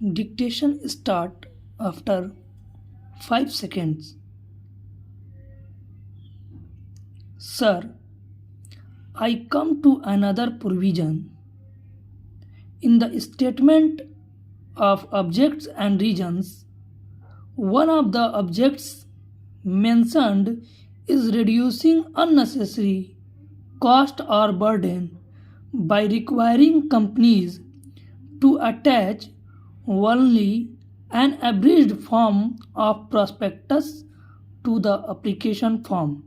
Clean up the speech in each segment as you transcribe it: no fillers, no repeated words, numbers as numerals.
Dictation start after 5 seconds. Sir, I come to another provision. In the statement of objects and regions, one of the objects mentioned is reducing unnecessary cost or burden by requiring companies to attach only an abridged form of prospectus to the application form.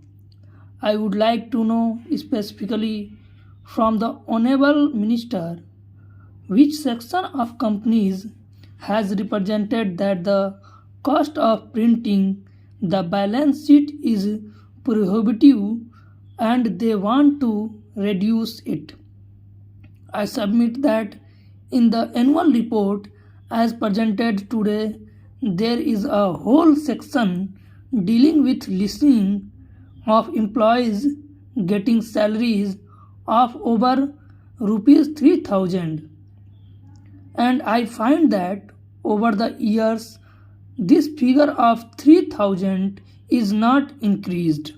I would like to know specifically from the Honorable Minister which section of companies has represented that the cost of printing the balance sheet is prohibitive and they want to reduce it. I submit that in the annual report as presented today, there is a whole section dealing with listing of employees getting salaries of over rupees 3000, and I find that over the years this figure of 3000 is not increased.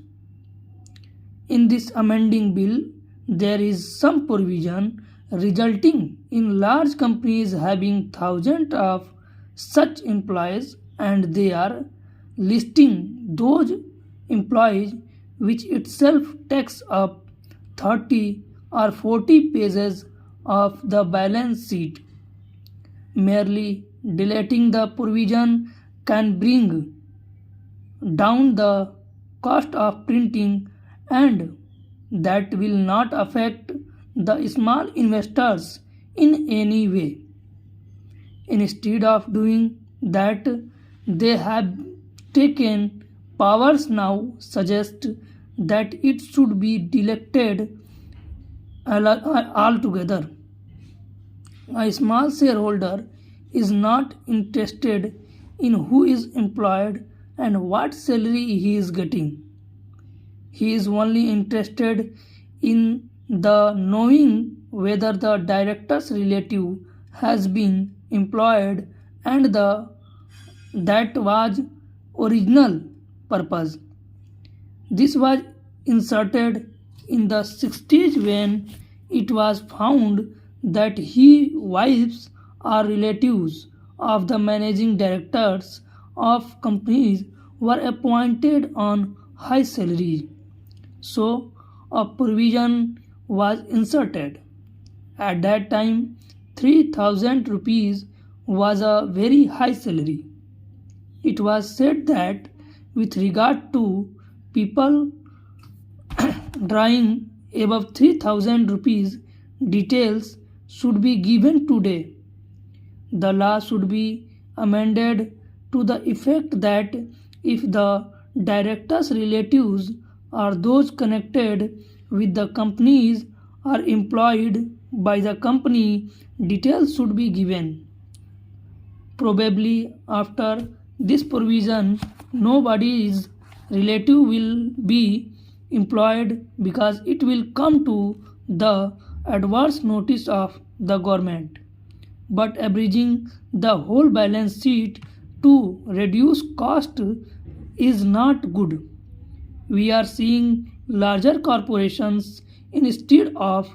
In this amending bill, there is some provision resulting in large companies having thousands of such employees and they are listing those employees, which itself takes up 30 or 40 pages of the balance sheet. Merely deleting the provision can bring down the cost of printing, and that will not affect the small investors in any way. Instead of doing that, they have taken powers now suggest that it should be deleted altogether. A small shareholder is not interested in who is employed and what salary he is getting. He is only interested in the knowing whether the director's relative has been employed, and that was original purpose. This was inserted in the 60s when it was found that wives or relatives of the managing directors of companies were appointed on high salaries. So a provision was inserted. At that time, 3000 rupees was a very high salary. It was said that with regard to people drawing above 3000 rupees, details should be given today. The law should be amended to the effect that if the director's relatives or those connected with the companies are employed by the company, details should be given. Probably after this provision, nobody's relative will be employed because it will come to the adverse notice of the government. But abridging the whole balance sheet to reduce cost is not good. We are seeing larger corporations, instead of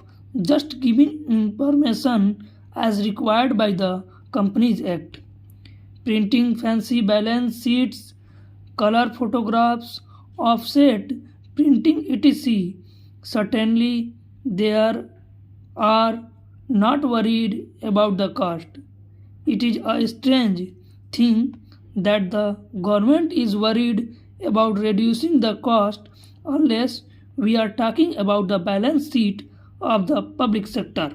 just giving information as required by the Companies Act, printing fancy balance sheets, color photographs, offset printing, etc. Certainly they are not worried about the cost. It is a strange thing that the government is worried about reducing the cost unless we are talking about the balance sheet of the public sector.